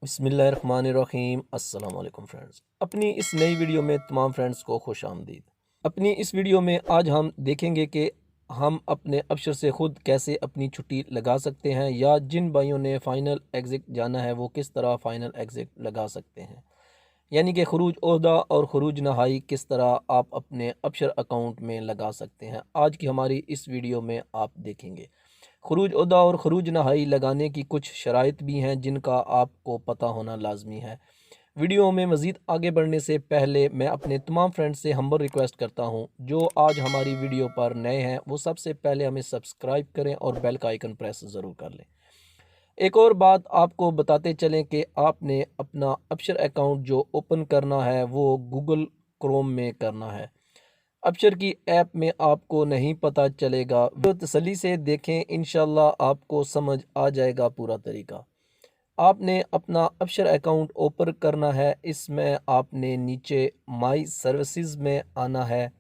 बिस्मिल्लाहिर्रहमानिर्रहीम। अस्सलाम वालेकुम फ्रेंड्स, अपनी इस नई वीडियो में तमाम फ्रेंड्स को खुश आमदीद। अपनी इस वीडियो में आज हम देखेंगे कि हम अपने अबशर से ख़ुद कैसे अपनी छुट्टी लगा सकते हैं, या जिन भाइयों ने फ़ाइनल एग्ज़िट जाना है वो किस तरह फ़ाइनल एग्ज़िट लगा सकते हैं, यानी कि खरूज ओहदा और खरूज नहाई किस तरह आप अपने अबशर अकाउंट में लगा सकते हैं। आज की हमारी इस वीडियो में आप देखेंगे खरूज ओहदा और खरूज नहाई लगाने की कुछ शराइत भी हैं जिनका आपको पता होना लाजमी है। वीडियो में मज़ीद आगे बढ़ने से पहले मैं अपने तमाम फ्रेंड्स से हम्बल रिक्वेस्ट करता हूं, जो आज हमारी वीडियो पर नए हैं वो सबसे पहले हमें सब्सक्राइब करें और बेल का आइकन प्रेस ज़रूर कर लें। एक और बात आपको बताते चलें कि आपने अपना अबशर अकाउंट जो ओपन करना है वो गूगल क्रोम में करना है। अबशर की ऐप में आपको नहीं पता चलेगा, तो तसल्ली से देखें, इंशाल्लाह आपको समझ आ जाएगा पूरा तरीका। आपने अपना अबशर अकाउंट ओपन करना है। इसमें आपने नीचे माई सर्विसेज में आना है।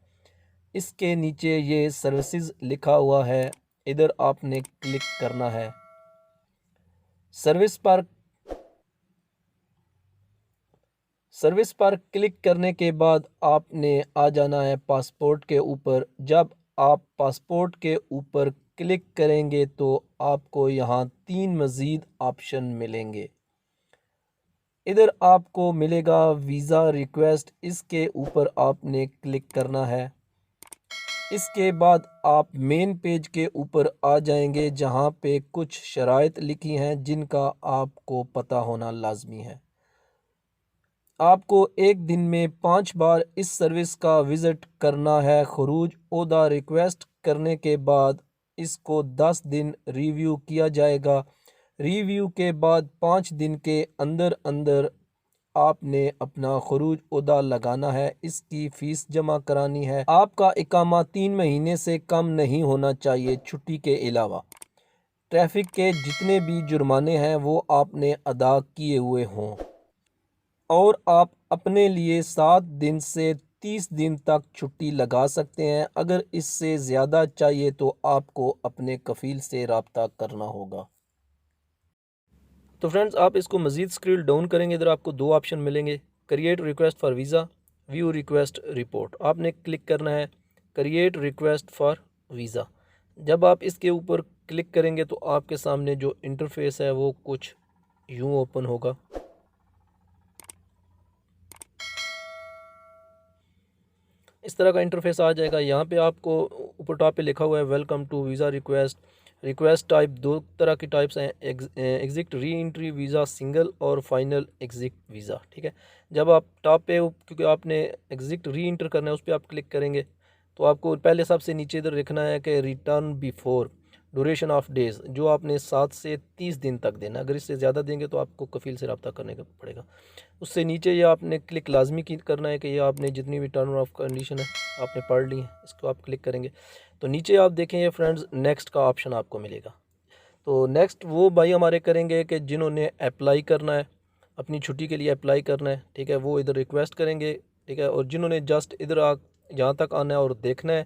इसके नीचे ये सर्विसेज लिखा हुआ है, इधर आपने क्लिक करना है। सर्विस पर क्लिक करने के बाद आपने आ जाना है पासपोर्ट के ऊपर। जब आप पासपोर्ट के ऊपर क्लिक करेंगे तो आपको यहाँ 3 मज़ीद ऑप्शन मिलेंगे। इधर आपको मिलेगा वीज़ा रिक्वेस्ट, इसके ऊपर आपने क्लिक करना है। इसके बाद आप मेन पेज के ऊपर आ जाएंगे जहाँ पे कुछ शराइत लिखी हैं जिनका आपको पता होना लाजमी है। आपको एक दिन में 5 बार इस सर्विस का विज़िट करना है। खरूज ओहदा रिक्वेस्ट करने के बाद इसको 10 दिन रिव्यू किया जाएगा। रिव्यू के बाद 5 दिन के अंदर अंदर आपने अपना खरूज ओहदा लगाना है। इसकी फ़ीस जमा करानी है। आपका इकामा 3 महीने से कम नहीं होना चाहिए। छुट्टी के अलावा ट्रैफिक के जितने भी जुर्माने हैं वो आपने अदा किए हुए हों, और आप अपने लिए 7 दिन से 30 दिन तक छुट्टी लगा सकते हैं। अगर इससे ज़्यादा चाहिए तो आपको अपने कफ़ील से रब्ता करना होगा। तो फ्रेंड्स, आप इसको मज़ीद स्क्रॉल डाउन करेंगे, इधर आपको 2 ऑप्शन मिलेंगे, create request for visa, view request report. आपने क्लिक करना है क्रिएट रिक्वेस्ट फॉर वीज़ा। जब आप इसके ऊपर क्लिक करेंगे तो आपके सामने जो इंटरफेस है वो कुछ यूँ ओपन होगा। इस तरह का इंटरफेस आ जाएगा। यहाँ पे आपको ऊपर टॉप पे लिखा हुआ है welcome to visa request. Request type 2 तरह की टाइप्स हैं, exit re entry visa, single और फाइनल एग्जिट वीज़ा। ठीक है, जब आप टॉप पे, क्योंकि आपने एग्जिट री एंटर करना है, उस पर आप क्लिक करेंगे तो आपको पहले सबसे नीचे इधर लिखना है कि return before duration of days, जो आपने 7 से 30 दिन तक देना। अगर इससे ज़्यादा देंगे तो आपको कफ़ील से रब्ता करने का पड़ेगा। उससे नीचे ये आपने क्लिक लाजमी की करना है कि ये आपने जितनी भी टर्म ऑफ कंडीशन है आपने पढ़ ली है, इसको आप क्लिक करेंगे तो नीचे आप देखेंगे फ्रेंड्स नेक्स्ट का ऑप्शन आपको मिलेगा। तो नेक्स्ट वो भाई हमारे करेंगे कि जिन्होंने अप्लाई करना है, अपनी छुट्टी के लिए अप्लाई करना है, ठीक है, वो इधर रिक्वेस्ट करेंगे। ठीक है, और जिन्होंने जस्ट इधर यहाँ तक आना है और देखना है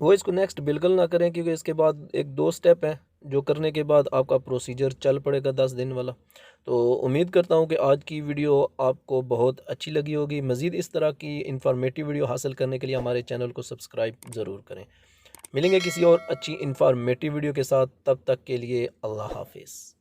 वो इसको नेक्स्ट बिल्कुल ना करें, क्योंकि इसके बाद 1-2 स्टेप हैं जो करने के बाद आपका प्रोसीजर चल पड़ेगा 10 दिन वाला। तो उम्मीद करता हूँ कि आज की वीडियो आपको बहुत अच्छी लगी होगी। मज़ीद इस तरह की इंफॉर्मेटिव वीडियो हासिल करने के लिए हमारे चैनल को सब्सक्राइब ज़रूर करें। मिलेंगे किसी और अच्छी इंफॉर्मेटिव वीडियो के साथ, तब तक के लिए अल्लाह हाफिज़।